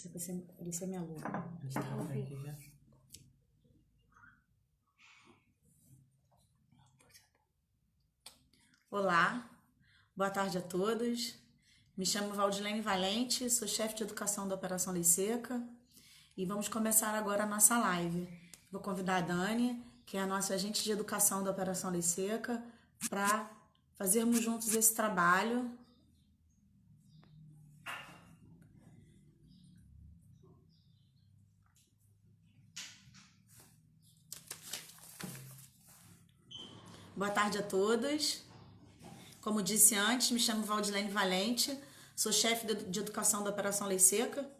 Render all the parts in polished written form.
Ele ser minha aluna. Olá, boa tarde a todos. Me chamo Valdilene Valente, sou chefe de educação da Operação Lei Seca e vamos começar agora a nossa live. Vou convidar a Dani, que é a nossa agente de educação da Operação Lei Seca, para fazermos juntos esse trabalho. Boa tarde a todos. Como disse antes, me chamo Valdilene Valente, sou chefe de educação da Operação Lei Seca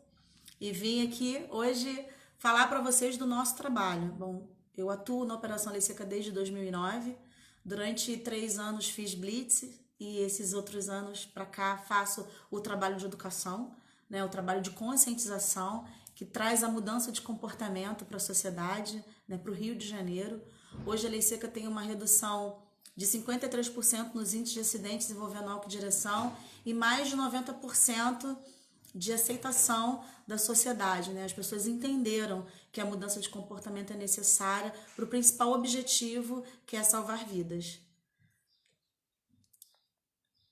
e vim aqui hoje falar para vocês do nosso trabalho. Bom, eu atuo na Operação Lei Seca desde 2009. Durante 3 anos fiz Blitz e esses outros anos para cá faço o trabalho de educação, né, o trabalho de conscientização que traz a mudança de comportamento para a sociedade, né, para o Rio de Janeiro. Hoje a Lei Seca tem uma redução de 53% nos índices de acidentes envolvendo álcool e direção e mais de 90% de aceitação da sociedade, né? As pessoas entenderam que a mudança de comportamento é necessária para o principal objetivo, que é salvar vidas.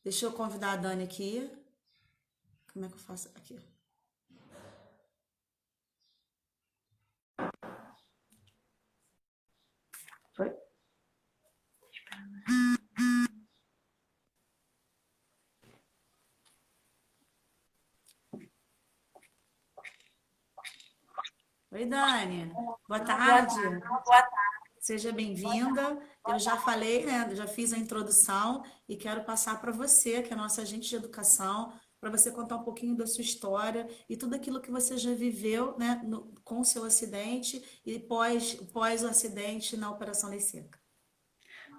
Deixa eu convidar a Dani aqui. Como é que eu faço aqui? Foi? Oi, Dani. Boa tarde. Seja bem-vinda. Eu já falei, né? Já fiz a introdução e quero passar para você, que é a nossa agente de educação, para você contar um pouquinho da sua história e tudo aquilo que você já viveu, né, com o seu acidente e pós o acidente na Operação Lei Seca.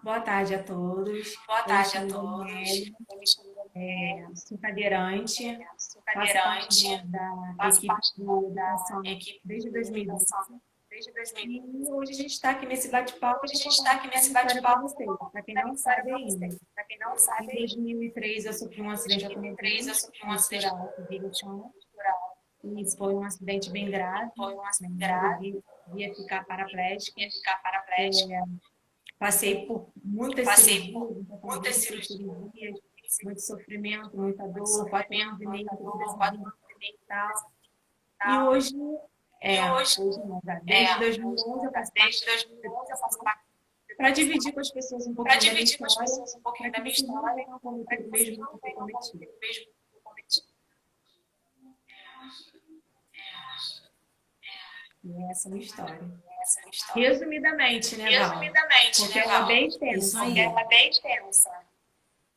Boa tarde a todos. Boa Eu me tarde a chamo todos. Daniele, sou cadeirante, faço parte da equipe de educação Equipe desde de 2012. educação desde 2012. E hoje a gente está aqui nesse bate-papo Hoje a para gente contar está um aqui pouquinho nesse da história para bate-papo vocês. Para quem da não história sabe para ainda, vocês. Para quem não em sabe ainda, 2003 eu sofri um em acidente 2003 eu automobilístico, sofri um acidente mistura álcool e direção. cultural. E isso foi um acidente bem grave, Foi um né? acidente Eu grave. ia ficar paraplégica. Ia ficar paraplégica. Passei por muitas Passei por cirurgias, muitas 26 cirurgias, cirurgias, muito sofrimento, muita muito dor, 4 anos sofrimento, e meio muita que dor, 4 decidindo anos e meio e tal. E tal. hoje, E hoje, hoje não, desde 2011 eu faço parte desde 2011 eu faço parte para dividir com as pessoas um para pouquinho da minha dividir com as história, pessoas um pouquinho para da que minha vocês não história, venham a para cometer que o vocês mesmo não que eu venham a cometi. cometer o mesmo que eu cometi. E essa é a minha história. Essa é a história. Resumidamente, né, Val? Resumidamente, Porque né, ela é Val? bem Isso extensa. aí. Porque ela é bem extensa.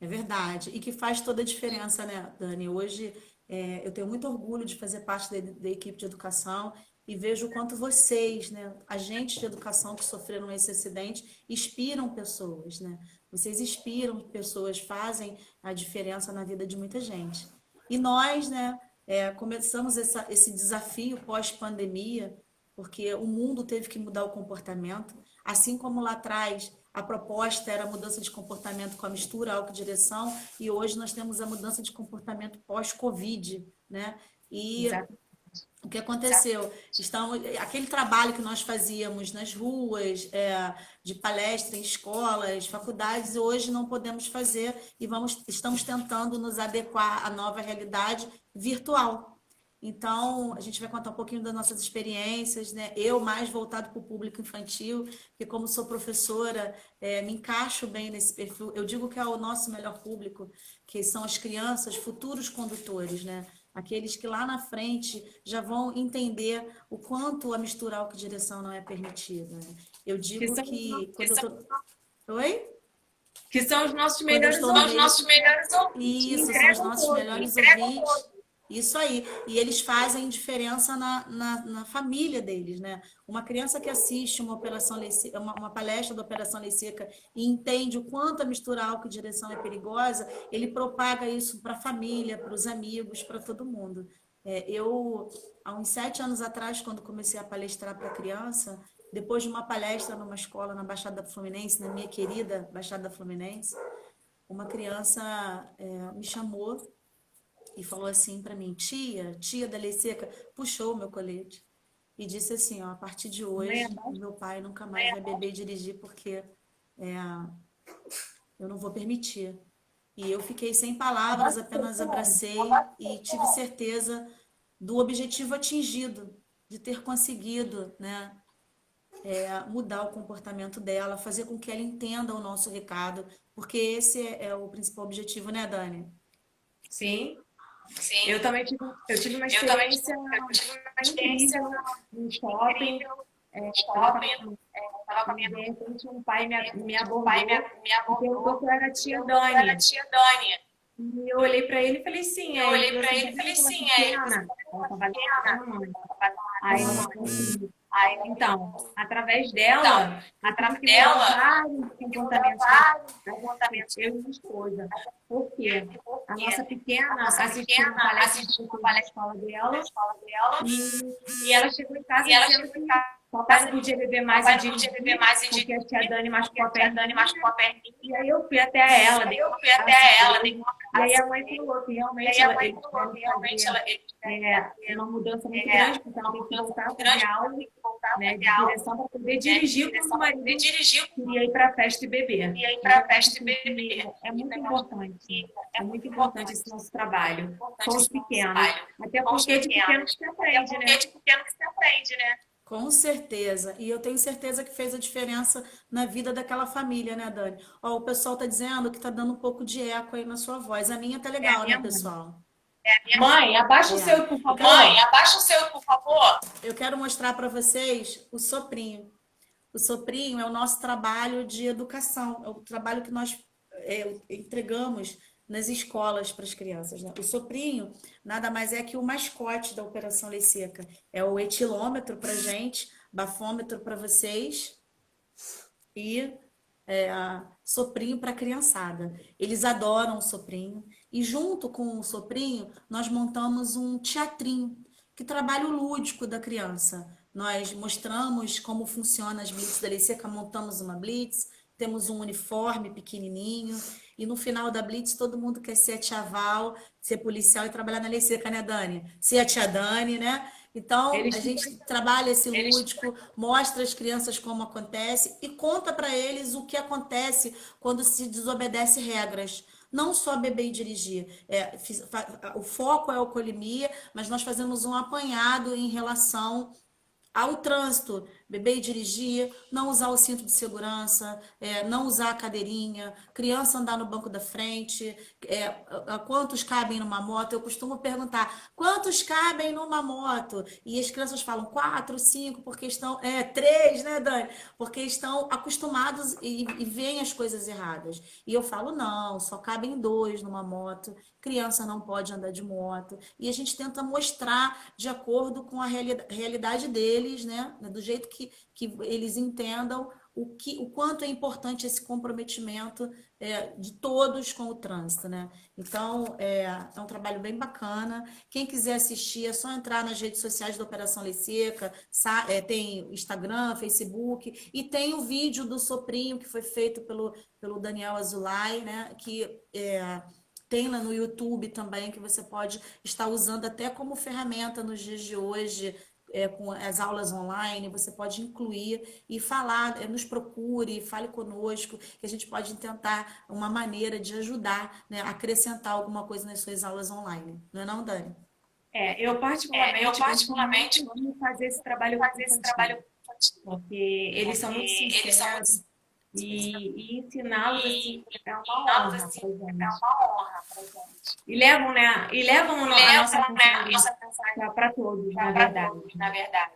É verdade. E que faz toda a diferença, né, Dani? Hoje eu tenho muito orgulho de fazer parte da equipe de educação e vejo o quanto vocês, né, agentes de educação que sofreram esse acidente, inspiram pessoas, né? Vocês inspiram pessoas, fazem a diferença na vida de muita gente. E nós, né, começamos esse desafio pós-pandemia, porque o mundo teve que mudar o comportamento, assim como lá atrás a proposta era a mudança de comportamento com a mistura álcool-direção, e hoje nós temos a mudança de comportamento pós-Covid, né? E Exato. o que aconteceu? Aquele trabalho que nós fazíamos nas ruas, de palestra em escolas, faculdades, hoje não podemos fazer e estamos tentando nos adequar à nova realidade virtual. Então, a gente vai contar um pouquinho das nossas experiências, né? Eu mais voltado para o público infantil, porque como sou professora, me encaixo bem nesse perfil. Eu digo que é o nosso melhor público, que são as crianças, futuros condutores, né? Aqueles que lá na frente já vão entender o quanto a mistura álcool-direção não é permitida, né? Eu digo que quando eu tô... Oi? Que são os nossos Quando eu melhores estou no Os meio... nossos melhores ouvintes. Isso, são os nossos melhores ouvintes. Isso aí. E eles fazem diferença na família deles, né? Uma criança que assiste uma palestra da Operação Lei Seca e entende o quanto a mistura álcool e direção é perigosa, ele propaga isso para a família, para os amigos, para todo mundo. Há uns 7 anos atrás, quando comecei a palestrar para criança, depois de uma palestra numa escola na Baixada Fluminense, na minha querida Baixada Fluminense, uma criança me chamou e falou assim para mim, tia da Lei Seca, puxou o meu colete e disse assim, ó, a partir de Mãe, hoje, abaixa. meu pai nunca mais vai beber e dirigir porque é, eu não vou permitir. E eu fiquei sem palavras, apenas abracei e tive certeza do objetivo atingido, de ter conseguido, né, mudar o comportamento dela, fazer com que ela entenda o nosso recado, porque esse é o principal objetivo, né, Dani? Sim. Sim, Eu tive uma eu também experiência eu tive uma experiência incrível no shopping. incrível no Eu estava shopping. Eu tava com a e minha de repente um pai me o pai abordou me e perguntou abordou se eu era a e tia perguntou se eu era a Dani. tia Dani. E eu olhei para ele e falei, sim. E eu Aí ele olhei falou pra assim, ele você e viu falei, aquela sim, aí você pequena? Ela trabalha com a pequena, mamãe. ela Aí eu mamãe. falei assim, Aí, então, através então, dela, eu tive através que mudar dela, vários tive que mudar comportamentos vários da gente, comportamentos eu e minha esposa. Por porque quê? A nossa a pequena nossa assistiu uma pequena palestra de assistiu uma conteúdo na palestra escola na dela escola dela e ela chegou em casa e ela dizendo chegou em que papai casa não podia beber e mais e papai não podia beber dirigir, mais e porque a tia dirigir, Dani porque machucou a a tia Dani perninha. machucou a E perninha. aí eu fui até ela, Aí dei um eu fui abraço até ela, dei nele. um E aí abraço a mãe nele. falou que E aí realmente a mãe eles falou tiveram que que realmente fazer ele tiveram que fazer uma mudança muito grande, porque ela uma tem que mudança voltar a muito fazer grande, porque aula, ela tem que voltar a né, fazer de aula, direção para poder né, de dirigir quando o direção para poder marido dirigir queria ir para a festa e beber. e aí para Então, a eu acho festa e assim que beber. é Então, muito eu acho importante. que É é muito muito importante esse importante, nosso muito trabalho importante com os esse nosso pequenos. trabalho Até com os porque é de pequeno que pequenos. se Até aprende, porque é né? de pequeno que se aprende, né? Com certeza. E eu tenho certeza que fez a diferença na vida daquela família, né, Dani? Ó, o pessoal tá dizendo que tá dando um pouco de eco aí na sua voz. A minha tá É a legal, né, minha mãe. pessoal? É a minha Mãe, abaixa o É. seu, por Eu quero, mãe, favor. abaixa o seu, por favor. eu quero mostrar para vocês o soprinho. O soprinho é o nosso trabalho de educação, é o trabalho que nós entregamos nas escolas para as crianças, né? O soprinho nada mais é que o mascote da Operação Lei Seca. É o etilômetro para gente, bafômetro para vocês e soprinho para a criançada. Eles adoram o soprinho. E junto com o soprinho, nós montamos um teatrinho, que trabalha o lúdico da criança. Nós mostramos como funciona as blitz da Lei Seca, montamos uma blitz, temos um uniforme pequenininho, e no final da blitz todo mundo quer ser a tia Val, ser policial e trabalhar na Lei Seca, né, Dani? Ser a tia Dani, né? Então, a Eles gente trabalha esse Eles lúdico, mostra às crianças como acontece e conta para eles o que acontece quando se desobedece regras. Não só beber e dirigir. O foco é a alcoolemia, mas nós fazemos um apanhado em relação ao trânsito, beber e dirigir, não usar o cinto de segurança, não usar a cadeirinha, criança andar no banco da frente, quantos cabem numa moto? Eu costumo perguntar, quantos cabem numa moto? E as crianças falam quatro, cinco, porque estão, três, né, Dani? Porque estão acostumados e veem as coisas erradas. E eu falo, não, só cabem dois numa moto, criança não pode andar de moto. E a gente tenta mostrar de acordo com a realidade deles, né? Do jeito que eles entendam o quanto é importante esse comprometimento de todos com o trânsito, né? Então, é um trabalho bem bacana. Quem quiser assistir, é só entrar nas redes sociais da Operação Lei Seca, tem Instagram, Facebook, e tem o vídeo do Soprinho, que foi feito pelo Daniel Azulay, né? Que tem lá no YouTube também, que você pode estar usando até como ferramenta nos dias de hoje, com as aulas online, você pode incluir e falar, nos procure, fale conosco, que a gente pode tentar uma maneira de ajudar, né, acrescentar alguma coisa nas suas aulas online. Não é não, Dani? Eu eu particularmente gosto particularmente muito de fazer esse trabalho fazer esse infantil, trabalho infantil, porque eles são muito porque eles são muito sinceros e ensiná-los assim é uma ensiná-los honra assim, pra é gente. uma honra pra gente. E levam, né? E levam a nossa Levam, né, a mensagem nossa mensagem para todos, na para verdade. todos, na verdade.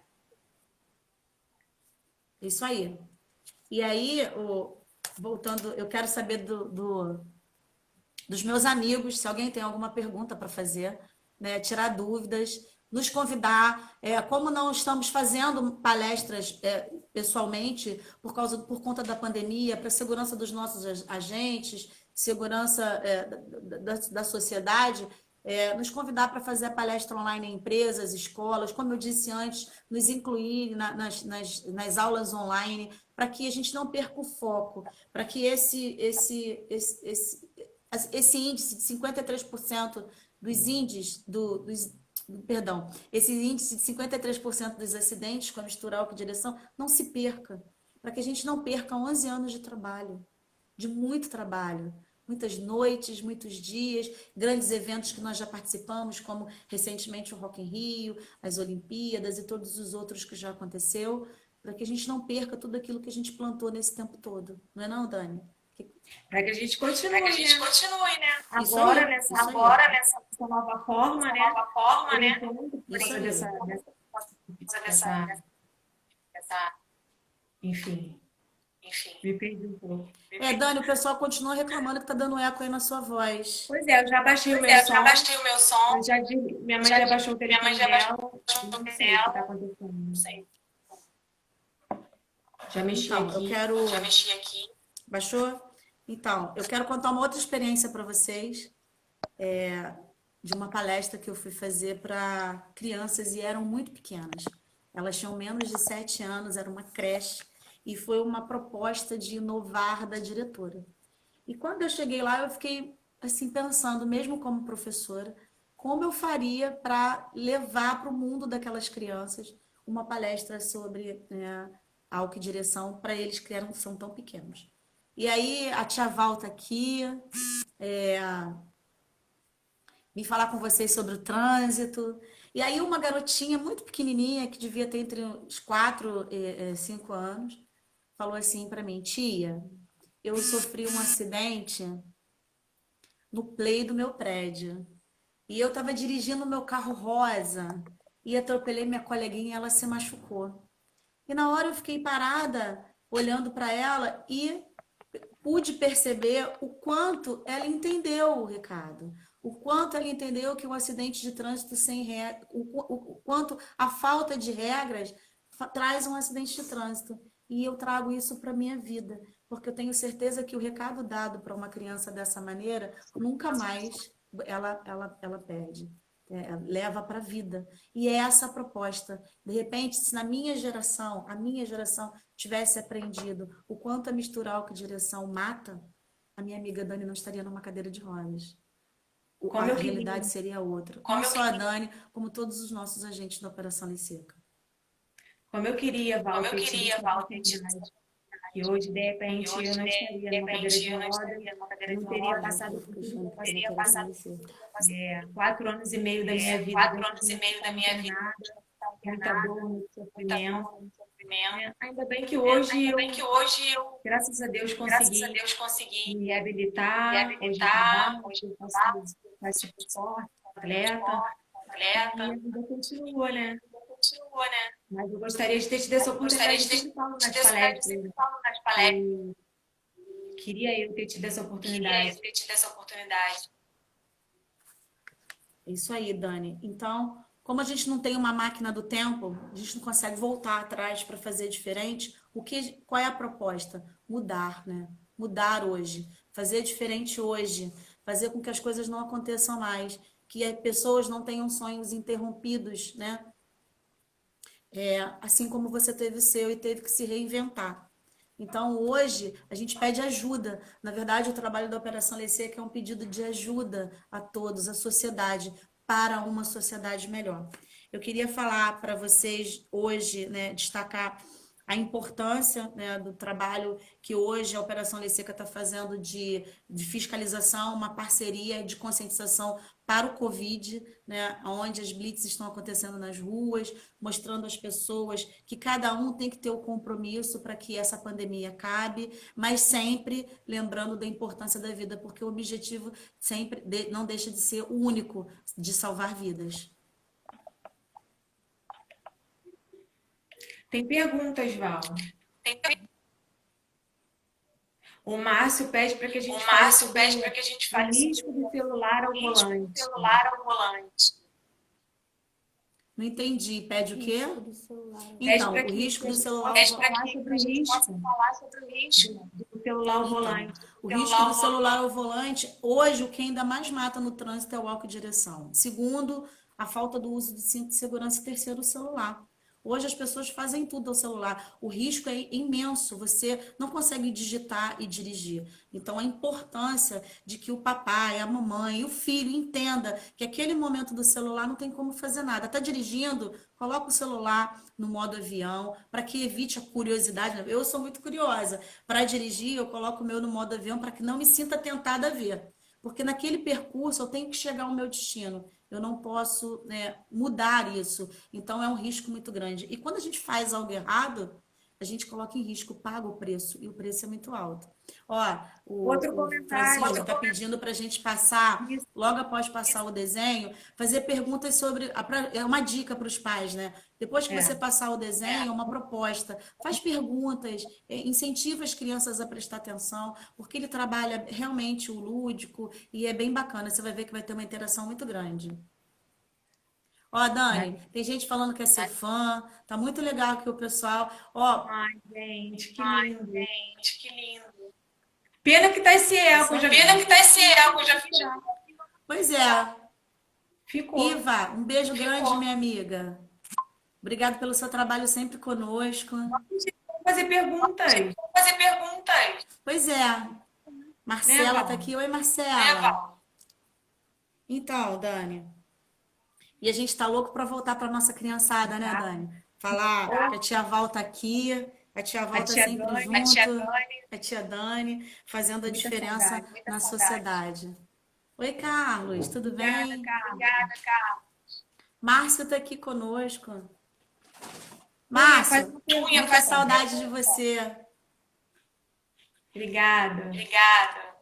Isso aí. E aí, voltando, eu quero saber dos meus amigos, se alguém tem alguma pergunta para fazer, né, tirar dúvidas, nos convidar. Como não estamos fazendo palestras pessoalmente por conta da pandemia, para a segurança dos nossos agentes, segurança da sociedade, nos convidar para fazer a palestra online em empresas, escolas, como eu disse antes, nos incluir nas aulas online, para que a gente não perca o foco, para que esse índice de 53% dos índices perdão, esse índice de 53% dos acidentes com a mistura álcool e direção não se perca, para que a gente não perca 11 anos de trabalho, de muito trabalho, muitas noites, muitos dias, grandes eventos que nós já participamos, como recentemente o Rock in Rio, as Olimpíadas e todos os outros que já aconteceu, para que a gente não perca tudo aquilo que a gente plantou nesse tempo todo. Não é não, Dani? Para que a gente continue, né? Isso aí, Agora, nessa nova forma, né? Por né? enquanto, por Isso causa aí. enfim, me perdi um pouco. Dani, o pessoal continua reclamando que tá dando eco aí na sua voz. Pois é, eu já baixei o meu som. Minha mãe já baixou o telefone dela. Não sei o que está acontecendo. Já mexi Então, aqui. Já mexi aqui. Baixou? Então, eu quero contar uma outra experiência para vocês, de uma palestra que eu fui fazer para crianças e eram muito pequenas. Elas tinham menos de 7 anos, era uma creche, e foi uma proposta de inovar da diretora. E quando eu cheguei lá, eu fiquei assim pensando, mesmo como professora, como eu faria para levar para o mundo daquelas crianças uma palestra sobre álcool e direção para eles que são tão pequenos. E aí a tia Val tá aqui, vim falar com vocês sobre o trânsito. E aí uma garotinha muito pequenininha, que devia ter entre uns 4 e 5 anos, falou assim para mim: tia, eu sofri um acidente no play do meu prédio. E eu estava dirigindo o meu carro rosa e atropelei minha coleguinha e ela se machucou. E na hora eu fiquei parada, olhando para ela e pude perceber o quanto ela entendeu o recado. O quanto ela entendeu que o acidente de trânsito sem regra, o quanto a falta de regras traz um acidente de trânsito. E eu trago isso para a minha vida, porque eu tenho certeza que o recado dado para uma criança dessa maneira, nunca mais ela perde. Leva para a vida. E é essa a proposta. De repente, se na minha geração, a minha geração tivesse aprendido o quanto a mistura álcool e direção mata, a minha amiga Dani não estaria numa cadeira de rodas. A realidade seria outra. Não só a Dani, como todos os nossos agentes da Operação Lei Seca. Como eu queria, Val, ter tido essa oportunidade. Que hoje, de repente, eu não estaria numa cadeira de rodas, não teria passado por tudo que eu passei. 4 anos e meio da minha vida, muita dor, muito sofrimento. Ainda bem que hoje eu, graças a Deus, consegui me reabilitar. Hoje eu faço esporte, atleta. E a vida continua, né? Mas eu gostaria de ter tido essa oportunidade de sempre falar nas palestras. Queria eu ter tido essa oportunidade. É isso aí, Dani. Então, como a gente não tem uma máquina do tempo, a gente não consegue voltar atrás para fazer diferente. Qual é a proposta? Mudar, né? Mudar hoje, fazer diferente hoje, fazer com que as coisas não aconteçam mais, que as pessoas não tenham sonhos interrompidos, né? Assim como você teve o seu e teve que se reinventar. Então, hoje, a gente pede ajuda. Na verdade, o trabalho da Operação Lei Seca é um pedido de ajuda a todos, à sociedade, para uma sociedade melhor. Eu queria falar para vocês hoje, né, destacar a importância, né, do trabalho que hoje a Operação Lei Seca está fazendo de fiscalização, uma parceria de conscientização para o Covid, né, onde as blitz estão acontecendo nas ruas, mostrando às pessoas que cada um tem que ter o compromisso para que essa pandemia acabe, mas sempre lembrando da importância da vida, porque o objetivo sempre não deixa de ser o único, de salvar vidas. Tem perguntas, Val. O Márcio pede para que a gente fale sobre o risco do celular ao volante. Não entendi. Pede o quê? Então, o risco do celular ao volante. Falar sobre o risco do celular ao volante. O risco do celular ao volante, hoje, o que ainda mais mata no trânsito é o álcool de direção. Segundo, a falta do uso de cinto de segurança. E terceiro, o celular. Hoje as pessoas fazem tudo ao celular. O risco é imenso, você não consegue digitar e dirigir. Então, a importância de que o papai, a mamãe e o filho entenda que aquele momento do celular não tem como fazer nada. Está dirigindo, coloca o celular no modo avião, para que evite a curiosidade. Eu sou muito curiosa. Para dirigir, eu coloco o meu no modo avião para que não me sinta tentada a ver. Porque naquele percurso eu tenho que chegar ao meu destino. Eu não posso, né, mudar isso. Então é um risco muito grande. E quando a gente faz algo errado, a gente coloca em risco, paga o preço, e o preço é muito alto. Ó, Outro o Francisco comentário. está pedindo para a gente passar, Isso. logo após passar o desenho, fazer perguntas sobre. É uma dica para os pais, né? Depois que você É. passar o desenho, é uma proposta. Faz perguntas, incentiva as crianças a prestar atenção, porque ele trabalha realmente o lúdico e é bem bacana. Você vai ver que vai ter uma interação muito grande. Ó, Dani, tem gente falando que é seu fã, tá muito legal que o pessoal. Ó, Ai, gente, que Ai, lindo. gente, que lindo. Pena que tá esse isso eco, já aí. Pena que tá esse eco, já fiz. Pois é. ficou. Iva, um beijo grande, minha amiga. Obrigada pelo seu trabalho sempre conosco. Vamos fazer perguntas, Fazer perguntas. Pois é. né, Marcela tá Val? aqui. Oi, Né, Marcela. Val? Então, Dani. E a gente tá louco para voltar para nossa criançada, né, Tá. Dani? Falar que a tia Val tá aqui. A tia Val A tá tia sempre Dani, A tia junto. Dani. A tia Dani, fazendo a muita diferença saudade. na sociedade. Oi, Carlos, tudo Obrigada, bem? Carla. Obrigada, Carla. Márcio tá aqui conosco. Cunha, faz Márcio, uma pergunta. muita saudade de você. Obrigada. Obrigada.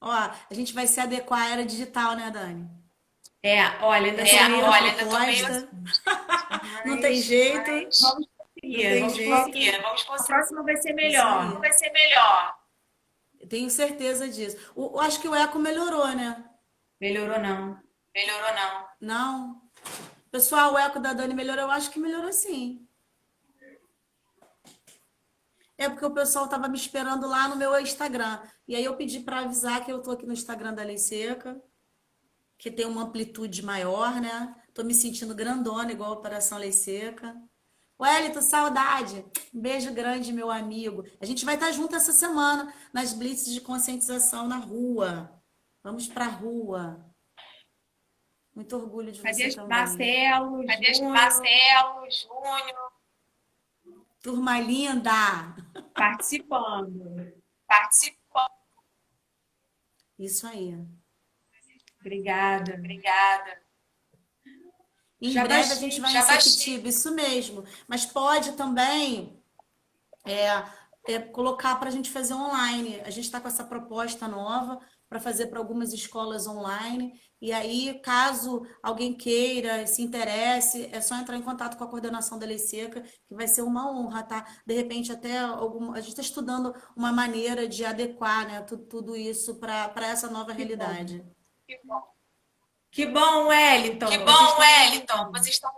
Ó, a gente vai se adequar à era digital, né, Dani? Olha, ainda Essa tô é a meio nova olha, ainda tô meio proposta. mas Não tem jeito. vamos Não conseguir, tem vamos jeito. conseguir. Vamos A conseguir. próxima vai ser Isso melhor. aí. Vai ser melhor. Tenho certeza disso. Eu acho que o eco melhorou, né? Melhorou não. Melhorou não. Não? Pessoal, o eco da Dani melhorou? Eu acho que melhorou sim. É porque o pessoal estava me esperando lá no meu Instagram. E aí eu pedi para avisar que eu tô aqui no Instagram da Lei Seca, que tem uma amplitude maior, né? Tô me sentindo grandona, igual a Operação Lei Seca. Wellington, saudade. Um beijo grande, meu amigo. A gente vai estar junto essa semana nas blitzes de conscientização na rua. Vamos pra rua. Muito orgulho de Cadê você também. Marcelo, Cadê Júnior, Marcelo, Júnior Turma linda. participando? participando? Isso aí. Obrigada. Obrigada. Em Já breve a baixei, gente vai já em Sepitiba, isso mesmo. Mas pode também colocar para a gente fazer online. A gente está com essa proposta nova para fazer para algumas escolas online. E aí, caso alguém queira, se interesse, é só entrar em contato com a coordenação da Lei Seca, que vai ser uma honra, tá? De repente, até a gente está estudando uma maneira de adequar, né, tudo isso para essa nova realidade. Que bom. Que bom, Wellington. Que Vocês bom, estão Wellington. Vocês estão.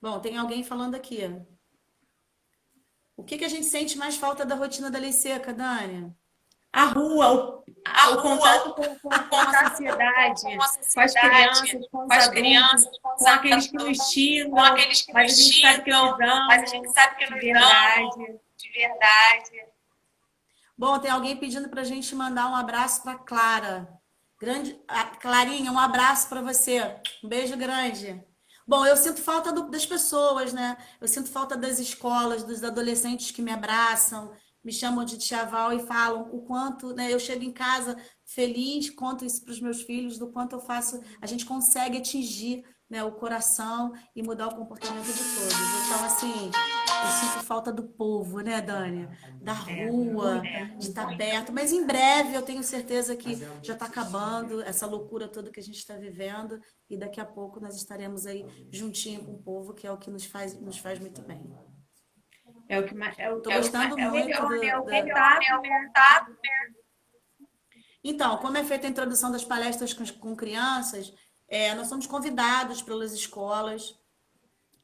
Bom, tem alguém falando aqui. O que a gente sente mais falta da rotina da Lei Seca, Dani? a rua, A o rua, contato com a contato sociedade, com a com as sociedade, crianças, com os com as adultos, crianças, com os com aqueles que nos adultos, com xingam, aqueles que mas a nos gente sabe que xingam, eles mas a gente amam sabe que de nos verdade. amam de verdade. Bom, tem alguém pedindo para a gente mandar um abraço para Clara. Clarinha, um abraço para você. Um beijo grande. Bom, eu sinto falta das pessoas, né? Eu sinto falta das escolas, dos adolescentes que me abraçam, me chamam de tia Val e falam o quanto, né? Eu chego em casa feliz, conto isso para os meus filhos, do quanto eu faço, a gente consegue atingir, né, o coração e mudar o comportamento de todos. Então, assim, eu sinto falta do povo, né, Dani? Da rua, de estar perto. Mas em breve eu tenho certeza que já está acabando essa loucura toda que a gente está vivendo e daqui a pouco nós estaremos aí juntinho com o povo, que é o que nos faz muito bem. É o que mais. Tô gostando muito melhor, né? O da... contato, né? Contato, né? Então, como é feita a introdução das palestras com crianças, nós somos convidados pelas escolas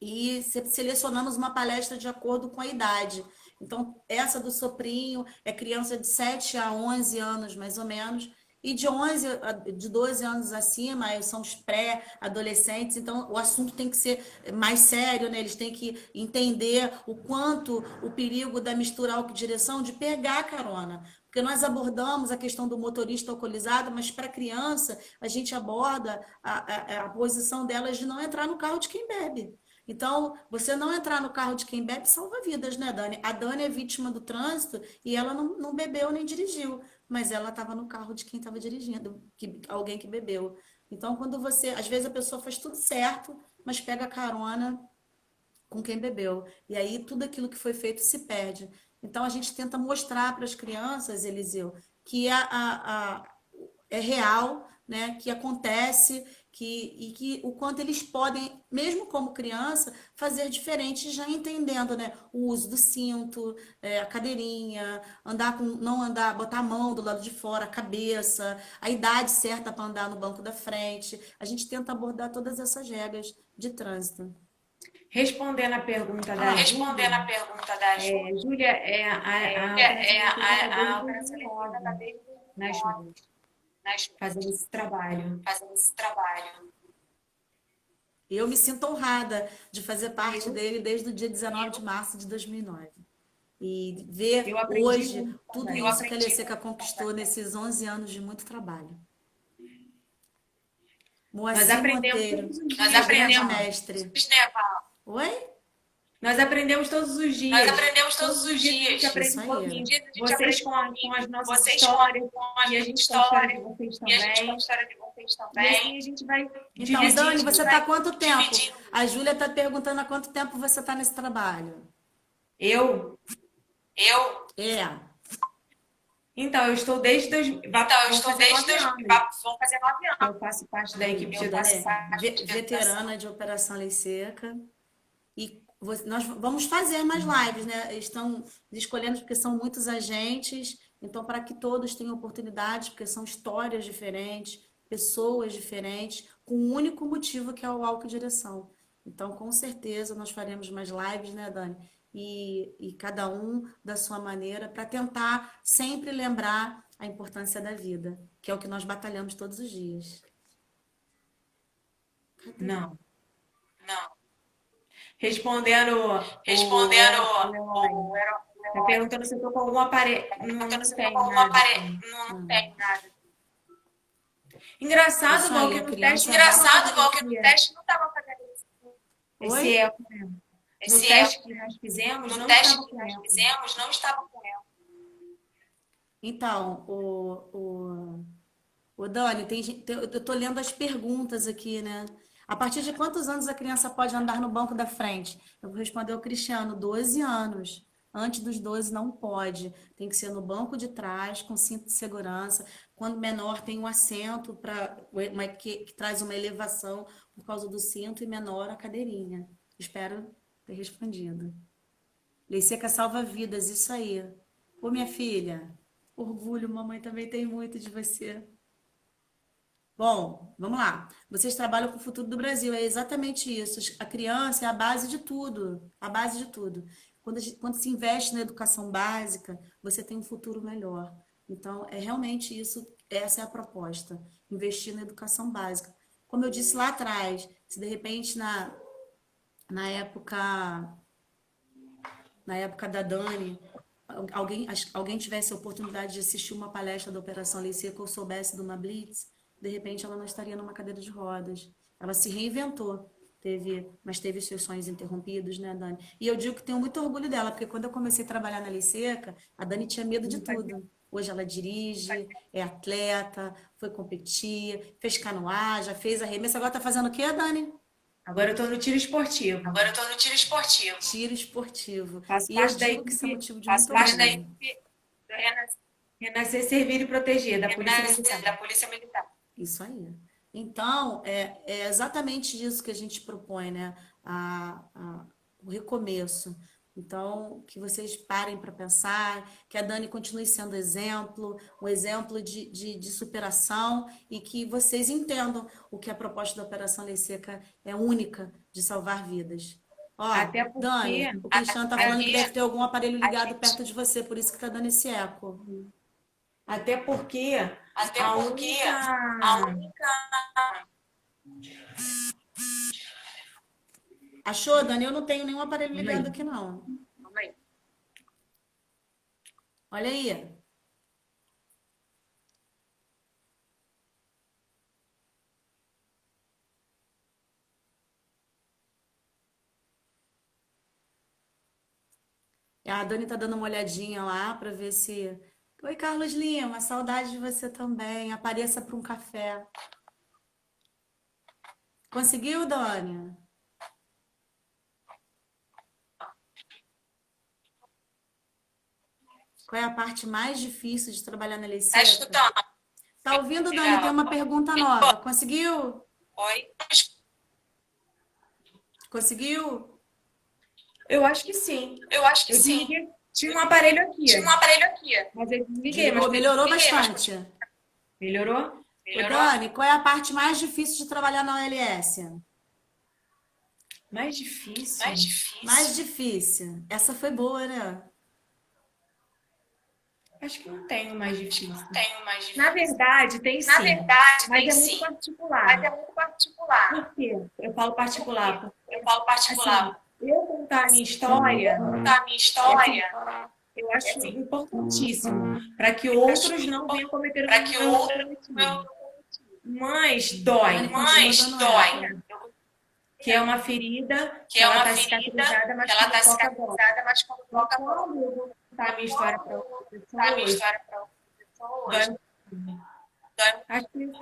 e selecionamos uma palestra de acordo com a idade. Então, essa do Soprinho é criança de 7 a 11 anos, mais ou menos, e de 12 anos acima, são os pré-adolescentes, então o assunto tem que ser mais sério, né? Eles têm que entender o quanto o perigo da mistura álcool-direção de pegar carona. Porque nós abordamos a questão do motorista alcoolizado, mas para a criança a gente aborda a posição delas de não entrar no carro de quem bebe. Então, você não entrar no carro de quem bebe salva vidas, né, Dani? A Dani é vítima do trânsito e ela não bebeu nem dirigiu, mas ela estava no carro de quem estava dirigindo, alguém que bebeu. Então, quando você. Às vezes a pessoa faz tudo certo, mas pega carona com quem bebeu. E aí tudo aquilo que foi feito se perde. Então, a gente tenta mostrar para as crianças, Eliseu, que é real, né? Que acontece, e que o quanto eles podem, mesmo como criança, fazer diferente, já entendendo, né? O uso do cinto, a cadeirinha, não andar, botar a mão do lado de fora, a cabeça, a idade certa para andar no banco da frente. A gente tenta abordar todas essas regras de trânsito. Respondendo a pergunta da Respondendo Júlia, a pergunta da Júlia, Júlia, a a operação Operação eletrônica está Eletrônica desde nas ruas, nas fazendo esse trabalho. fazendo esse trabalho. Eu me sinto honrada de fazer parte dele desde o dia 19 de março de 2009. E ver Eu aprendi hoje muito tudo também. isso que a Leseca conquistou nesses 11 anos de muito trabalho. Nós Moacir aprendemos Monteiro, todos os Nós dias, grande aprendemos, mestre. né, Val? Oi? Nós aprendemos todos os Nós dias. aprendemos todos os A gente dias. aprende Isso um aí. pouquinho. A gente Vocês aprende com, um pouquinho. com as nossas Vocês histórias, com as e a nossas gente com a história de histórias, vocês e a gente com a também. história de vocês E também. assim a gente vai Então, dividindo. Dani, você está há quanto tempo? dividindo. A Júlia está perguntando há quanto tempo você está nesse trabalho. Eu? É. Então, eu estou desde... Então, eu estou desde... Vão fazer 9 anos. Eu faço parte da equipe de Eu faço educação. parte Veterana de Operação Lei Seca. E nós vamos fazer mais lives, né? Estão escolhendo porque são muitos agentes, então para que todos tenham oportunidades, porque são histórias diferentes, pessoas diferentes, com um único motivo que é o álcool direção. Então, com certeza, nós faremos mais lives, né, Dani? E cada um da sua maneira, para tentar sempre lembrar a importância da vida, que é o que nós batalhamos todos os dias. Cadê? Não. Não. Respondendo o tá perguntando se eu tô com algum aparelho. Não tem nada. Não tem nada. Engraçado, Isso Val, aí, que a no criança- teste. Engraçado, igual que no teste não estava fazendo isso. Esse Oi? eco mesmo. No Esse teste que nós fizemos, No não teste estava que com nós eco. fizemos, não estava com ela. Então, o Dani, eu tô lendo as perguntas aqui, né? A partir de quantos anos a criança pode andar no banco da frente? Eu vou responder ao Cristiano, 12 anos. Antes dos 12 não pode. Tem que ser no banco de trás, com cinto de segurança. Quando menor, tem um assento que traz uma elevação por causa do cinto e menor a cadeirinha. Espero ter respondido. Lei Seca salva vidas, isso aí. Ô, minha filha, orgulho, mamãe também tem muito de você. Bom, vamos lá. Vocês trabalham com o futuro do Brasil, é exatamente isso. A criança é a base de tudo, a base de tudo. Quando se investe na educação básica, você tem um futuro melhor. Então, é realmente isso, essa é a proposta, investir na educação básica. Como eu disse lá atrás, se de repente na época da Dani, alguém tivesse a oportunidade de assistir uma palestra da Operação Lei Seca ou soubesse de uma Blitz, de repente ela não estaria numa cadeira de rodas. Ela se reinventou, mas teve seus sonhos interrompidos, né, Dani? E eu digo que tenho muito orgulho dela, porque quando eu comecei a trabalhar na Lei Seca, a Dani tinha medo de tudo. Hoje ela dirige, é atleta, foi competir, fez canoagem, já fez arremesso. Agora tá fazendo o quê, Dani? Agora eu estou no tiro esportivo. Agora eu estou no tiro esportivo. Tiro esportivo. Faço E eu parte da digo que isso é equipe- motivo de Faço muito parte da orgulho. equipe da Renascer Renascer, servir e proteger, da Polícia Militar. da Polícia Militar. Isso aí. Então, é exatamente isso que a gente propõe, né? O recomeço. Então, que vocês parem para pensar, que a Dani continue sendo exemplo, um exemplo de superação e que vocês entendam o que a proposta da Operação Lei Seca é única de salvar vidas. Ó, Até porque- Dani, o Cristiano está falando que deve ter algum aparelho ligado perto de você, por isso que está dando esse eco. Até porque Até A porque a única... única. Achou, Dani? Eu não tenho nenhum aparelho Calma ligado aí. aqui, não. Calma aí. Olha aí. A Dani tá dando uma olhadinha lá para ver se. Oi, Carlos Lima, saudade de você também. Apareça para um café. Conseguiu, Dani? Qual é a parte mais difícil de trabalhar na lei Tá seca? escutando? Tá ouvindo, Dani? Tem Legal. uma pergunta nova. Conseguiu? Oi? Conseguiu? Eu acho que sim. Eu acho que Eu sim. desliguei. Tinha um aparelho aqui, Tinha um aparelho aqui. mas eu desliguei, Desligou, mas melhorou Liguei, mas bastante. melhorou? Ô, melhorou? Dani, qual é a parte mais difícil de trabalhar na OLS? Mais difícil. Mais difícil. Mais difícil. Essa foi boa, né? Acho que não tenho mais difícil. Não tenho mais difícil. Na verdade, tem sim. Na verdade, Mas tem é muito sim. particular. Mas é muito particular. Por quê? Eu falo particular. Eu falo particular. Assim, eu contar a minha história, Contar a minha história, eu acho importantíssimo para que outros não venham cometer o para mesmo que erro outros que eu cometi. Mas dói. Mas Continua dando dói. Que é uma ferida Que é uma tá ferida, cicatrizada, mas que ela tá quando toca, dói. cicatrizada, mas quando toca, Quando eu vou contar a minha história para outra pessoa a minha hoje, história para outra pessoa dói. hoje. Dói. Acho que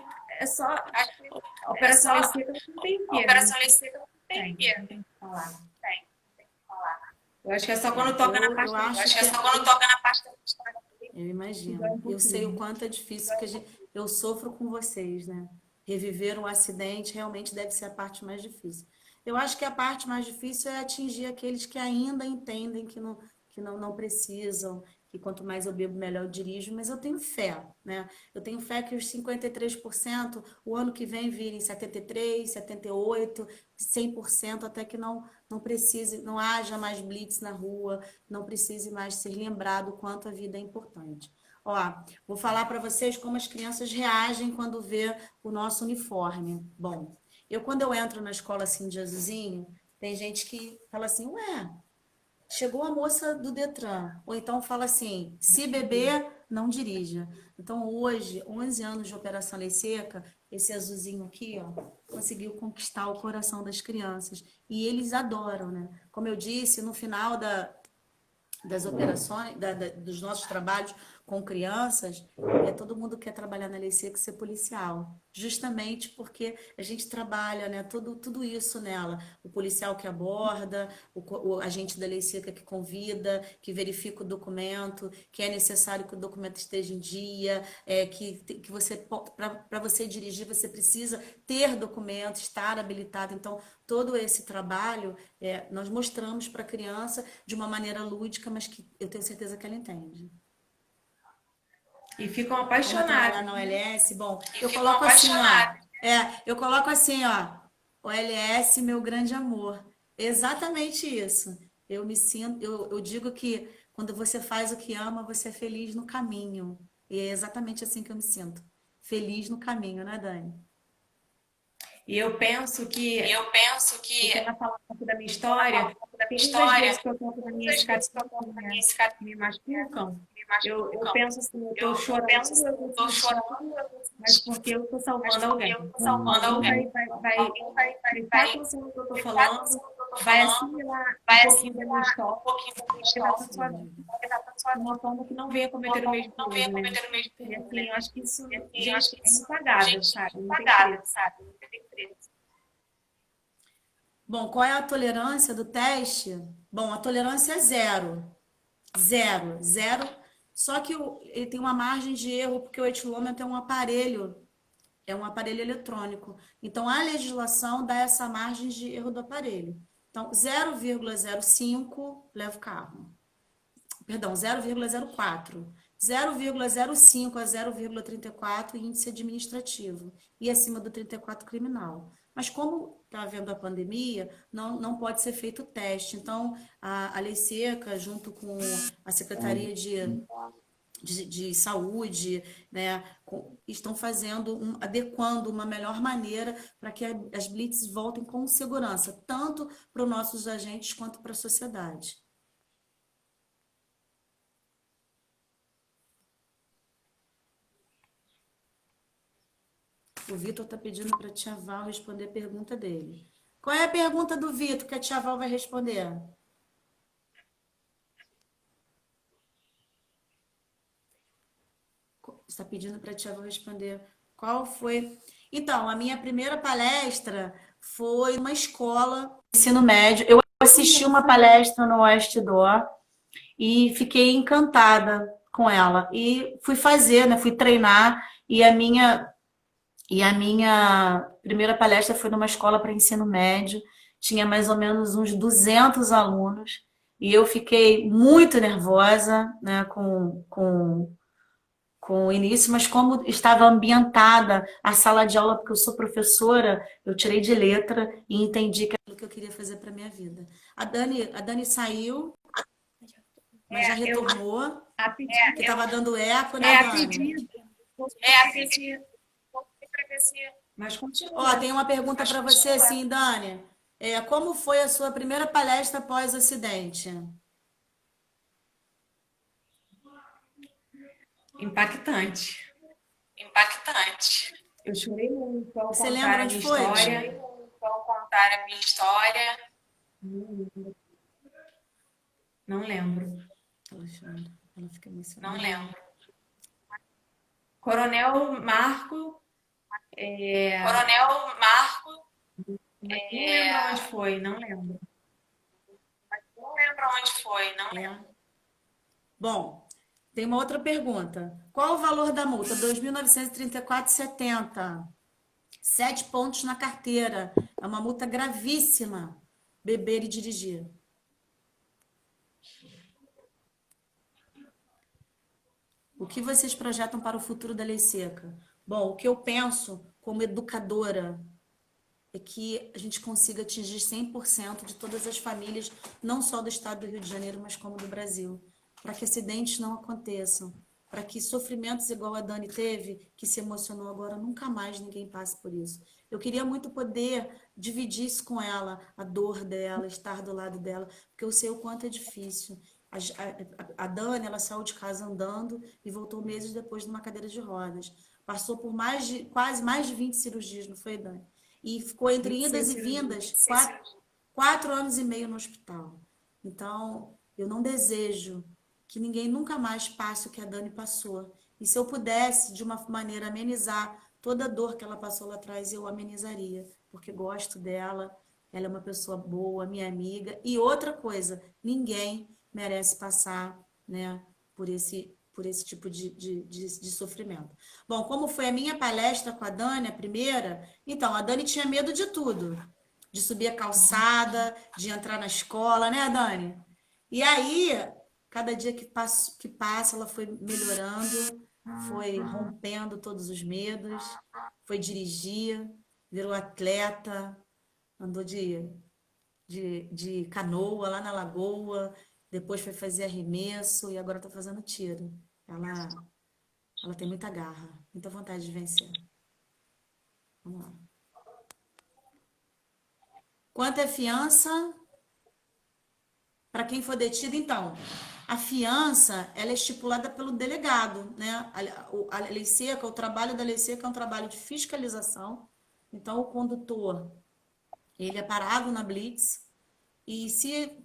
é só Acho que a Operação só Lei Seca não tem a que, Operação Lei Seca não tem que não tem que falar. tem que falar. Eu acho que é só quando toca na parte eu acho Eu acho que é que só quando toca na parte da história. eu imagino. Eu sei o quanto é difícil, porque eu sofro com vocês, né? Reviver um acidente realmente deve ser a parte mais difícil. Eu acho que a parte mais difícil é atingir aqueles que ainda entendem que não precisam, que quanto mais eu bebo, melhor eu dirijo, mas eu tenho fé, né? Eu tenho fé que os 53% o ano que vem virem 73, 78, 100%, até que não precise, não haja mais blitz na rua, não precise mais ser lembrado o quanto a vida é importante. Ó, vou falar para vocês como as crianças reagem quando vê o nosso uniforme. Bom, quando eu entro na escola assim de azulzinho, tem gente que fala assim, ué, chegou a moça do Detran. Ou então fala assim, se beber, não dirija. Então hoje, 11 anos de Operação Lei Seca, esse azulzinho aqui, ó, conseguiu conquistar o coração das crianças. E eles adoram, né? Como eu disse, no final das operações, dos nossos trabalhos com crianças, todo mundo quer trabalhar na Lei Seca e ser policial, justamente porque a gente trabalha, né, tudo isso nela. O policial que aborda, o agente da Lei Seca que convida, que verifica o documento, que é necessário que o documento esteja em dia, que você, para você dirigir, você precisa ter documento, estar habilitado. Então, todo esse trabalho nós mostramos para a criança de uma maneira lúdica, mas que eu tenho certeza que ela entende. E ficam Como eu trabalhar apaixonados. na OLS, bom, E eu ficam coloco assim, ó. apaixonados. Eu coloco assim, ó. OLS, meu grande amor. Exatamente isso. Eu me sinto, eu digo que quando você faz o que ama, você é feliz no caminho. E é exatamente assim que eu me sinto. Feliz no caminho, né, Dani? E eu penso que, Que ela fala um pouco da minha história, da minha todas as vezes história, que eu conto da minha todas as vezes que eu cicatriz conto da minha que me cicatriz, machucam, me eu machucam, penso assim, eu tô eu chorando, penso, eu tô estou sentindo, chorando, mas porque eu tô mas salvando porque alguém. eu estou salvando Alguém alguém. vai Alguém vai prestar atenção no que eu tô prestar falando, atenção no que eu estou vai falando, assimilar um vai pouquinho da minha assimilar um história, pouquinho da minha vai levar história, para sua vida. vai levar para sua De vida. uma forma que não venha cometer o mesmo Não erro, venha né? cometer o mesmo E erro, assim, né? eu acho que isso, E assim, eu acho gente, que é isso, impagável, gente, sabe? Não tem impagável, preço. sabe? Não tem preço. Bom, qual é a tolerância do teste? Bom, a tolerância é zero. Zero, zero. Só que ele tem uma margem de erro, porque o etilômetro é um aparelho eletrônico. Então, a legislação dá essa margem de erro do aparelho. Então, 0,05 leva o carro. Perdão, 0,04. 0,05 a 0,34 índice administrativo. E acima do 34 criminal. Mas como está havendo a pandemia, não pode ser feito o teste. Então, a Lei Seca, junto com a Secretaria de saúde, né, estão adequando uma melhor maneira para que as blitz voltem com segurança, tanto para os nossos agentes quanto para a sociedade. O Vitor está pedindo para a tia Val responder a pergunta dele. Qual é a pergunta do Vitor que a tia Val vai responder? Está pedindo para a tia Val responder. Qual foi? Então, a minha primeira palestra foi numa escola de ensino médio. Eu assisti uma palestra no Oeste Door e fiquei encantada com ela. E fui fazer, né? Fui treinar e a minha primeira palestra foi numa escola para ensino médio, tinha mais ou menos uns 200 alunos, e eu fiquei muito nervosa, né, com o início, mas como estava ambientada a sala de aula, porque eu sou professora, eu tirei de letra e entendi que é aquilo que eu queria fazer para minha vida. A Dani saiu, mas já retornou, que estava dando eco, né, Dani? Mas continua. Ó, tem uma pergunta para você, sim, Dani. Como foi a sua primeira palestra após o acidente? Impactante. Eu chorei muito ao Você contar lembra a onde minha foi? história. Não lembro. Ela chora, ela fica emocionada. Coronel Marco. Não lembro onde foi, não lembro. Bom, tem uma outra pergunta. Qual o valor da multa? R$ 2.934,70. 7 pontos na carteira. É uma multa gravíssima. Beber e dirigir. O que vocês projetam para o futuro da Lei Seca? Bom, o que eu penso como educadora é que a gente consiga atingir 100% de todas as famílias, não só do estado do Rio de Janeiro, mas como do Brasil, para que acidentes não aconteçam, para que sofrimentos igual a Dani teve, que se emocionou agora, nunca mais ninguém passe por isso. Eu queria muito poder dividir isso com ela, a dor dela, estar do lado dela, porque eu sei o quanto é difícil. A Dani, ela saiu de casa andando e voltou meses depois numa cadeira de rodas. Passou por quase mais de 20 cirurgias, não foi, Dani? E ficou entre idas e vindas 4 anos e meio no hospital. Então, eu não desejo que ninguém nunca mais passe o que a Dani passou. E se eu pudesse, de uma maneira, amenizar toda a dor que ela passou lá atrás, eu amenizaria, porque gosto dela, ela é uma pessoa boa, minha amiga. E outra coisa, ninguém merece passar, né, por esse tipo de sofrimento. Bom, como foi a minha palestra com a Dani, a primeira, então, a Dani tinha medo de tudo, de subir a calçada, de entrar na escola, né, Dani? E aí, cada dia que passa, ela foi melhorando, foi rompendo todos os medos, foi dirigir, virou atleta, andou de canoa lá na lagoa, depois foi fazer arremesso e agora está fazendo tiro. Ela tem muita garra, muita vontade de vencer. Vamos lá. Quanto é fiança para quem for detido? Então, a fiança, ela é estipulada pelo delegado, né? A lei seca, o trabalho da lei seca é um trabalho de fiscalização. Então, o condutor, ele é parado na blitz e se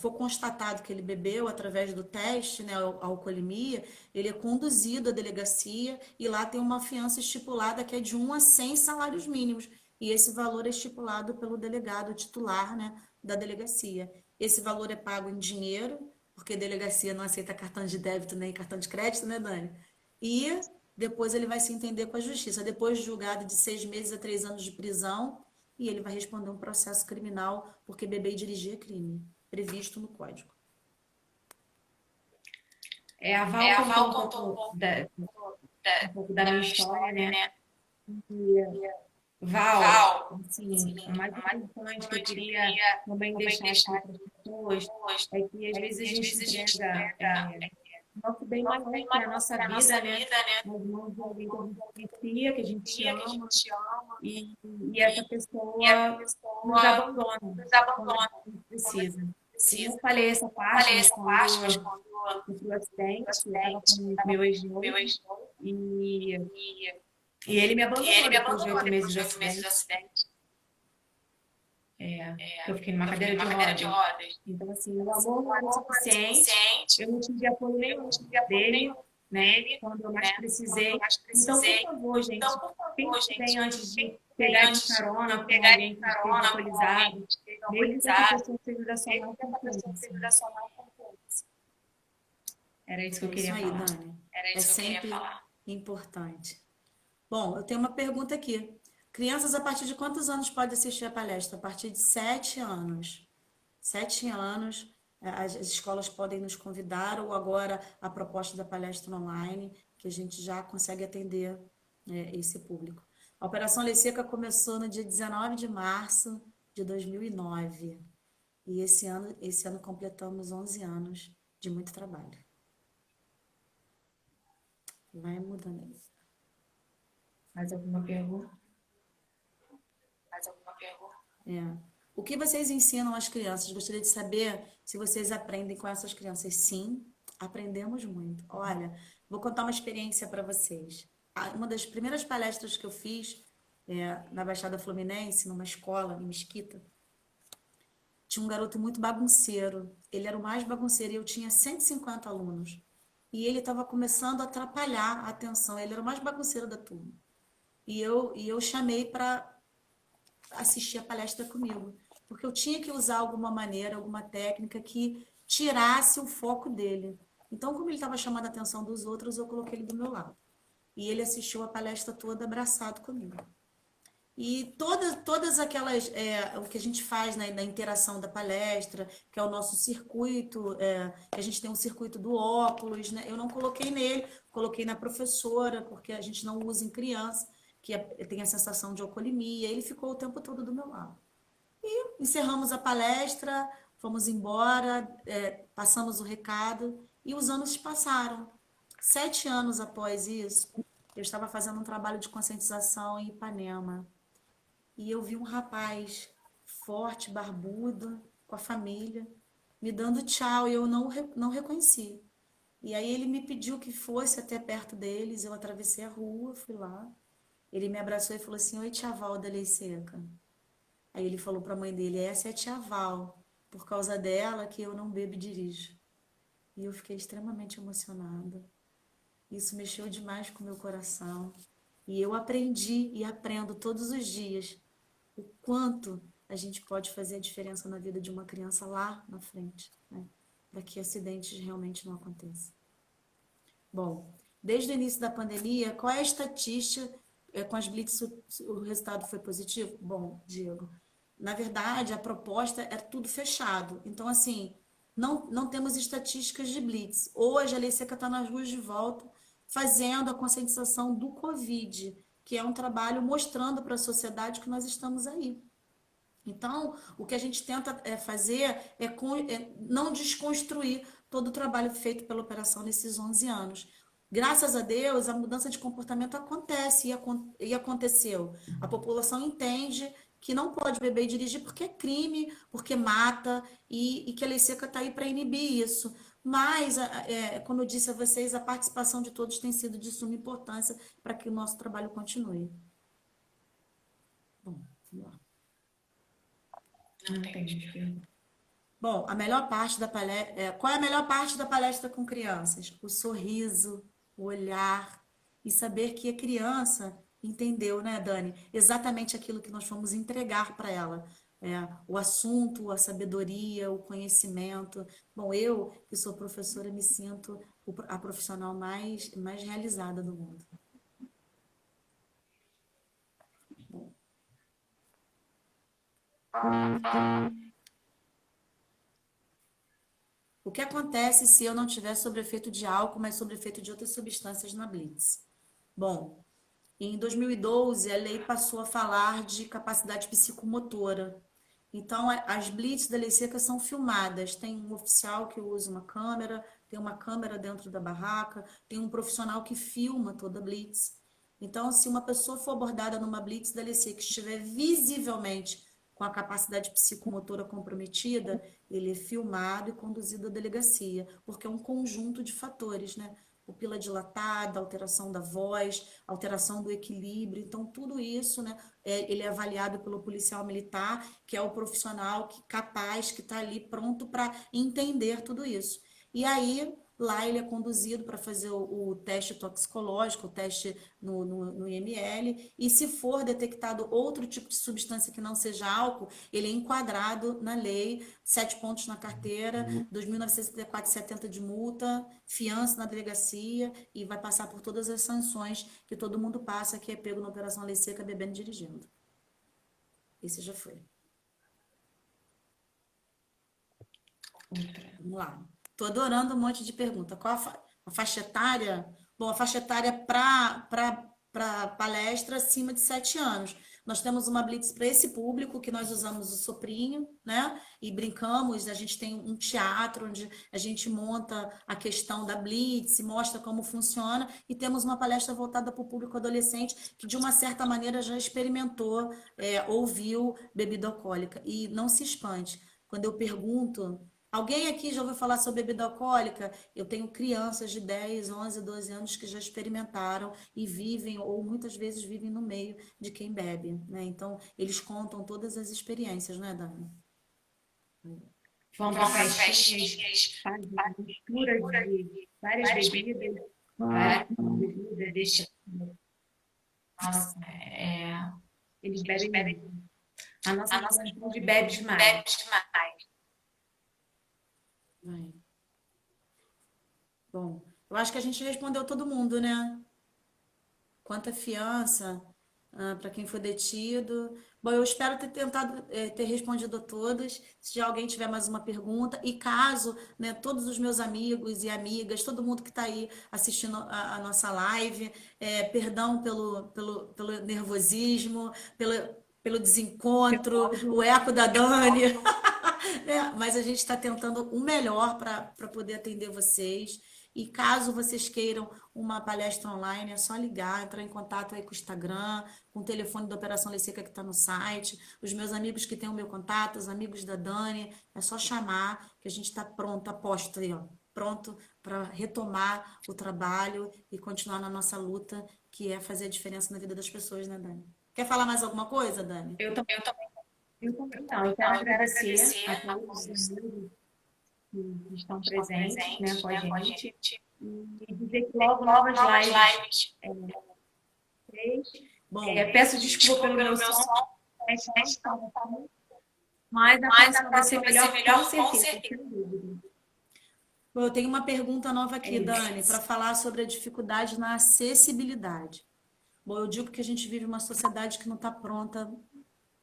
for constatado que ele bebeu através do teste, né, a alcoolemia, ele é conduzido à delegacia e lá tem uma fiança estipulada que é de 1 a 100 salários mínimos. E esse valor é estipulado pelo delegado titular, né, da delegacia. Esse valor é pago em dinheiro, porque a delegacia não aceita cartão de débito nem cartão de crédito, né, Dani? E depois ele vai se entender com a justiça. Depois de julgado de 6 meses a 3 anos de prisão, e ele vai responder um processo criminal, porque beber e dirigir é crime, previsto no Código. A Val contou um pouco da minha história, né? Val, assim, o mais importante que eu queria também deixar aqui para as pessoas é que às vezes a gente entrega propósito bem maior que é a nossa vida, né? Nas mãos de alguém que a gente confia, que a gente ama, e essa pessoa nos abandona quando a gente precisa. Eu não falei essa parte, mas quando sofri o acidente, eu estava com o meu ex-noivo, e, e ele me abandonou depois de 8 meses do acidente. Eu fiquei numa cadeira de rodas. Então, assim, o amor não era suficiente, eu não tive apoio nenhum dele, né? Quando eu mais precisei. Então, por favor, gente, pense bem antes de pegar de carona com alguém que esteja alcoolizado, mesmo que essa pessoa seja da sua mão confiança. Era isso que eu É isso queria aí, falar. Dani. É sempre importante. Bom, eu tenho uma pergunta aqui. Crianças a partir de quantos anos podem assistir a palestra? A partir de 7 anos. 7 anos, as escolas podem nos convidar, ou agora a proposta da palestra online, que a gente já consegue atender, esse público. A Operação Lei Seca começou no dia 19 de março de 2009. E esse ano completamos 11 anos de muito trabalho. Vai mudando isso. Mais alguma pergunta? É. O que vocês ensinam às crianças? Gostaria de saber se vocês aprendem com essas crianças. Sim, aprendemos muito. Olha, vou contar uma experiência para vocês. Uma das primeiras palestras que eu fiz na Baixada Fluminense, numa escola, em Mesquita, tinha um garoto muito bagunceiro. Ele era o mais bagunceiro e eu tinha 150 alunos. E ele estava começando a atrapalhar a atenção. Ele era o mais bagunceiro da turma. E eu chamei para assistir a palestra comigo, porque eu tinha que usar alguma maneira, alguma técnica que tirasse o foco dele. Então, como ele estava chamando a atenção dos outros, eu coloquei ele do meu lado. E ele assistiu a palestra toda abraçado comigo. E todas aquelas, o que a gente faz na interação da palestra, que é o nosso circuito, que a gente tem um circuito do óculos, né? Eu não coloquei nele, coloquei na professora, porque a gente não usa em criança, que tem a sensação de alcoolemia. Ele ficou o tempo todo do meu lado. E encerramos a palestra, fomos embora, passamos o recado e os anos passaram. 7 anos após isso, eu estava fazendo um trabalho de conscientização em Ipanema. E eu vi um rapaz forte, barbudo, com a família, me dando tchau, e eu não reconheci. E aí ele me pediu que fosse até perto deles, eu atravessei a rua, fui lá. Ele me abraçou e falou assim: Oi, tia Val da Lei Seca. Aí ele falou para a mãe dele: Essa é a tia Val, por causa dela que eu não bebo e dirijo. E eu fiquei extremamente emocionada. Isso mexeu demais com o meu coração. E eu aprendi e aprendo todos os dias o quanto a gente pode fazer a diferença na vida de uma criança lá na frente, né? Para que acidentes realmente não aconteçam. Bom, desde o início da pandemia, qual é a estatística com as Blitz? O resultado foi positivo? Bom, Diego, na verdade, a proposta é tudo fechado. Então, assim, não temos estatísticas de Blitz. Hoje, a Lei Seca está nas ruas de volta, fazendo a conscientização do Covid, que é um trabalho mostrando para a sociedade que nós estamos aí. Então, o que a gente tenta fazer é não desconstruir todo o trabalho feito pela operação nesses 11 anos. Graças a Deus, a mudança de comportamento acontece e aconteceu. A população entende que não pode beber e dirigir porque é crime, porque mata, e que a Lei Seca está aí para inibir isso. Mas, como eu disse a vocês, a participação de todos tem sido de suma importância para que o nosso trabalho continue. Bom, vamos lá. Não tem. Bom, a melhor parte da palestra, qual é a melhor parte da palestra com crianças? O sorriso, o olhar e saber que a criança entendeu, né, Dani? Exatamente aquilo que nós fomos entregar para ela. O assunto, a sabedoria, o conhecimento. Bom, eu, que sou professora, me sinto a profissional mais realizada do mundo. O que acontece se eu não tiver sob efeito de álcool, mas sob efeito de outras substâncias na Blitz? Bom, em 2012, a lei passou a falar de capacidade psicomotora. Então, as Blitz da Lei Seca são filmadas. Tem um oficial que usa uma câmera tem uma câmera dentro da barraca, tem um profissional que filma toda a blitz. Então, se uma pessoa for abordada numa blitz da LC que estiver visivelmente com a capacidade psicomotora comprometida, ele é filmado e conduzido à delegacia, porque é um conjunto de fatores, né? Pupila dilatada, alteração da voz, alteração do equilíbrio. Então, tudo isso, né, ele é avaliado pelo policial militar, que é o profissional capaz, que está ali pronto para entender tudo isso. E aí, lá ele é conduzido para fazer o teste toxicológico, o teste no IML, e se for detectado outro tipo de substância que não seja álcool, ele é enquadrado na lei, 7 pontos na carteira, 2.974,70 de multa, fiança na delegacia, e vai passar por todas as sanções que todo mundo passa, que é pego na Operação Lei Seca bebendo e dirigindo. Esse já foi. Vamos lá. Tô adorando um monte de pergunta. Qual a faixa etária? Bom, a faixa etária para palestra acima de 7 anos. Nós temos uma blitz para esse público, que nós usamos o soprinho, né? E brincamos, a gente tem um teatro onde a gente monta a questão da blitz, mostra como funciona, e temos uma palestra voltada para o público adolescente, que de uma certa maneira já experimentou, ouviu bebida alcoólica. E não se espante. Quando eu pergunto... Alguém aqui já ouviu falar sobre bebida alcoólica? Eu tenho crianças de 10, 11, 12 anos que já experimentaram e vivem, ou muitas vezes vivem no meio de quem bebe, né? Então, eles contam todas as experiências, né, Dani? Vão para festinhas, fazem misturas de várias bebidas, deixa. Nossa, eles bebem muito. A nossa juventude bebe demais. Bom, eu acho que a gente respondeu todo mundo, né? Quanto à fiança, para quem foi detido. Bom, eu espero ter tentado ter respondido a todos. Se alguém tiver mais uma pergunta, e caso, né, todos os meus amigos e amigas, todo mundo que está aí assistindo a nossa live, perdão pelo nervosismo, pelo desencontro, o eco da Dani. Mas a gente está tentando o melhor para poder atender vocês. E caso vocês queiram uma palestra online, é só ligar, entrar em contato aí com o Instagram, com o telefone da Operação Lei Seca que está no site. Os meus amigos que têm o meu contato, os amigos da Dani, é só chamar que a gente está pronto, aposto aí, ó, pronto para retomar o trabalho e continuar na nossa luta, que é fazer a diferença na vida das pessoas, né, Dani? Quer falar mais alguma coisa, Dani? Eu também não. Eu quero agradecer a todos os amigos que estão presentes, né, com a gente. E dizer que logo novas lives. Peço desculpa pelo meu som, mas a próxima vai ser melhor, com certeza. Bom, eu tenho uma pergunta nova aqui, Dani, para falar sobre a dificuldade na acessibilidade. Bom, eu digo que a gente vive uma sociedade que não está pronta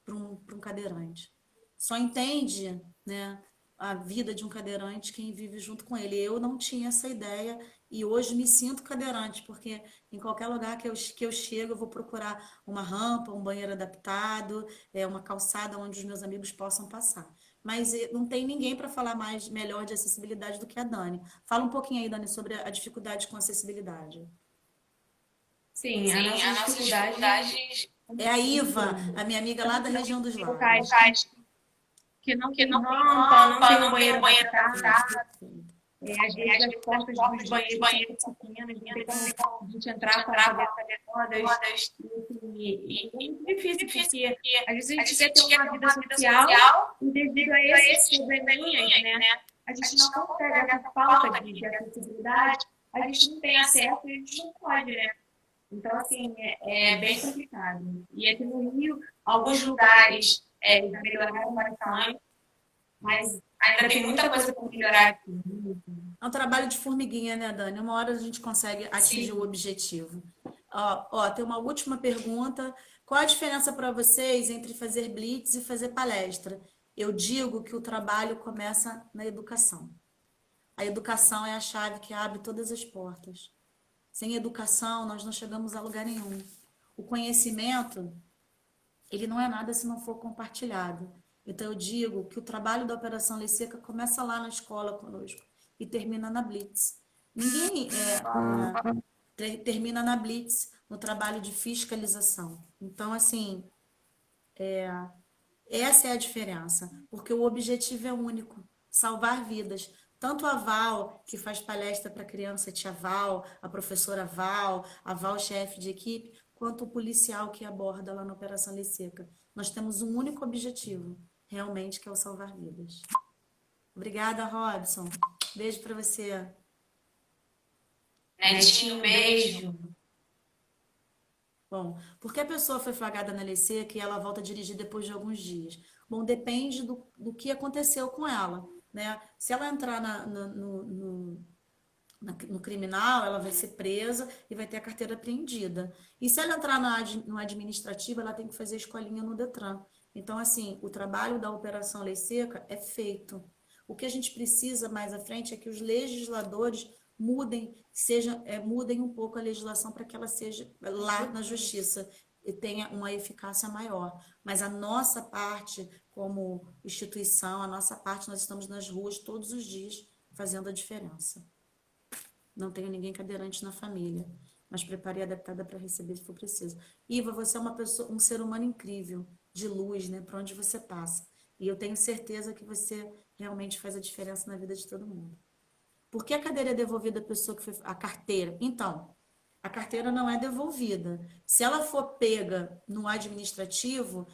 para um cadeirante. Só entende, né, a vida de um cadeirante quem vive junto com ele. Eu não tinha essa ideia e hoje me sinto cadeirante, porque em qualquer lugar que eu chego, eu vou procurar uma rampa, um banheiro adaptado, uma calçada onde os meus amigos possam passar. Mas não tem ninguém para falar melhor de acessibilidade do que a Dani. Fala um pouquinho aí, Dani, sobre a dificuldade com acessibilidade. Sim, a nossa dificuldade é a Iva, a minha amiga lá da região dos lagos. Que não tem rampa, não tem um banheiro adaptado. Às vezes as portas dos banheiros são pequenas, não tem como a gente entrar com a cadeira rodas. E é muito difícil, porque às vezes a gente quer ter uma vida social e devido a esses probleminhas, né, a gente não consegue, essa falta de acessibilidade, a gente não tem acesso e a gente não pode, né? Então, assim, é bem complicado. E aqui no Rio, alguns lugares já melhoraram bastante, mas ainda tem muita coisa para melhorar aqui. É um trabalho de formiguinha, né, Dani? Uma hora a gente consegue atingir o objetivo. Tem uma última pergunta. Qual a diferença para vocês entre fazer blitz e fazer palestra? Eu digo que o trabalho começa na educação. A educação é a chave que abre todas as portas. Sem educação, nós não chegamos a lugar nenhum. O conhecimento, ele não é nada se não for compartilhado. Então, eu digo que o trabalho da Operação Lei Seca começa lá na escola conosco. e termina na Blitz. Ninguém termina na Blitz no trabalho de fiscalização. Então, assim, essa é a diferença, porque o objetivo é único, salvar vidas. Tanto a Val, que faz palestra para criança, tia Val, a professora Val, a Val, chefe de equipe, quanto o policial que aborda lá na Operação Lei Seca. Nós temos um único objetivo, realmente, que é o salvar vidas. Obrigada, Robson. Beijo para você. Netinho, beijo. Bom, por que a pessoa foi flagrada na lei seca e ela volta a dirigir depois de alguns dias? Bom, depende do que aconteceu com ela, né? Se ela entrar no criminal, ela vai ser presa e vai ter a carteira apreendida. E se ela entrar no administrativo, ela tem que fazer escolinha no Detran. Então, assim, o trabalho da Operação Lei Seca é feito. O que a gente precisa mais à frente é que os legisladores mudem um pouco a legislação para que ela seja lá na justiça e tenha uma eficácia maior. Mas a nossa parte, como instituição, a nossa parte, nós estamos nas ruas todos os dias fazendo a diferença. Não tenho ninguém cadeirante na família, mas preparei a adaptada para receber se for preciso. Iva, você é uma pessoa, um ser humano incrível, de luz, né, para onde você passa. E eu tenho certeza que você realmente faz a diferença na vida de todo mundo. Por que a cadeira é devolvida à pessoa que foi a carteira? Então, a carteira não é devolvida. Se ela for pega no administrativo,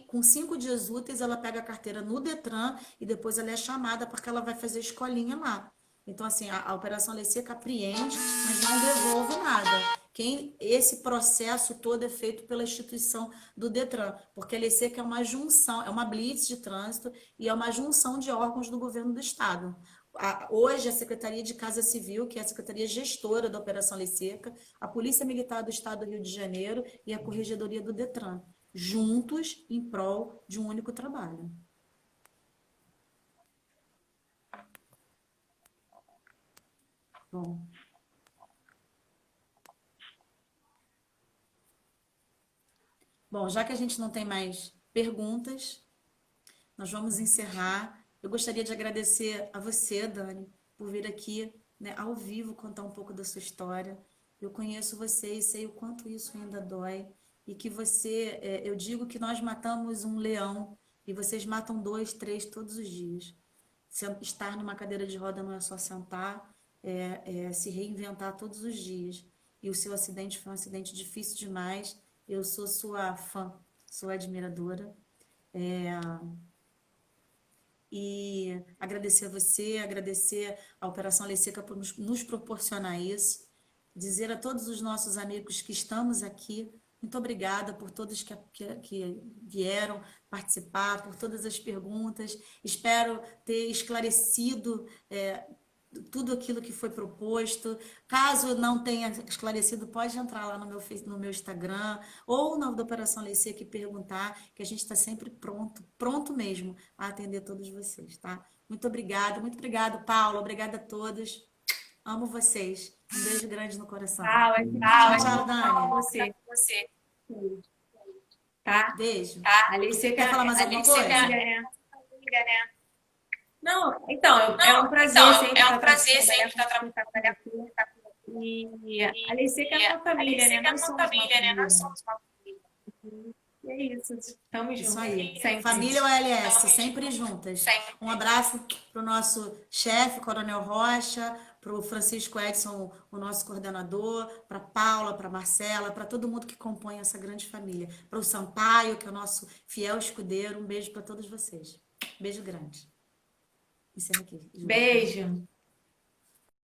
com 5 dias úteis, ela pega a carteira no Detran e depois ela é chamada porque ela vai fazer escolinha lá. Então, assim, a Operação Lei Seca apreende, mas não devolve nada. Esse processo todo é feito pela instituição do Detran, porque a Lei Seca é uma junção, é uma blitz de trânsito e é uma junção de órgãos do governo do Estado. Hoje, a Secretaria de Casa Civil, que é a Secretaria Gestora da Operação Lei Seca, a Polícia Militar do Estado do Rio de Janeiro e a Corregedoria do Detran, juntos em prol de um único trabalho. Bom, já que a gente não tem mais perguntas, nós vamos encerrar. Eu gostaria de agradecer a você, Dani, por vir aqui, né, ao vivo contar um pouco da sua história. Eu conheço você e sei o quanto isso ainda dói. E que eu digo que nós matamos um leão e vocês matam 2, 3 todos os dias. Estar numa cadeira de roda não é só sentar, é se reinventar todos os dias. E o seu acidente foi um acidente difícil demais. Eu sou sua fã, sua admiradora. E agradecer a você, agradecer a Operação Lei Seca por nos proporcionar isso. Dizer a todos os nossos amigos que estamos aqui, muito obrigada por todos que vieram participar, por todas as perguntas. Espero ter esclarecido tudo aquilo que foi proposto. Caso não tenha esclarecido, pode entrar lá no meu Instagram ou na da Operação Lei Seca e perguntar, que a gente está sempre pronto mesmo a atender todos vocês, tá? Muito obrigado, Paulo. Obrigada a todos. Amo vocês. Um beijo grande no coração. Tchau, Dani. Você. Tá? Beijo. A Lei Seca Quer falar mais alguma coisa? né? Não, então, é um prazer sempre estar trabalhando aqui. E a Lei Seca é uma família, né? Nós somos uma família. E é isso, estamos juntos. Isso aí. Sempre. Família OLS, sempre juntas. Um abraço para o nosso chefe, Coronel Rocha, para o Francisco Edson, o nosso coordenador, para Paula, para Marcela, para todo mundo que compõe essa grande família. Para o Sampaio, que é o nosso fiel escudeiro. Um beijo para todos vocês. Beijo grande. Encerra aqui. Beijo.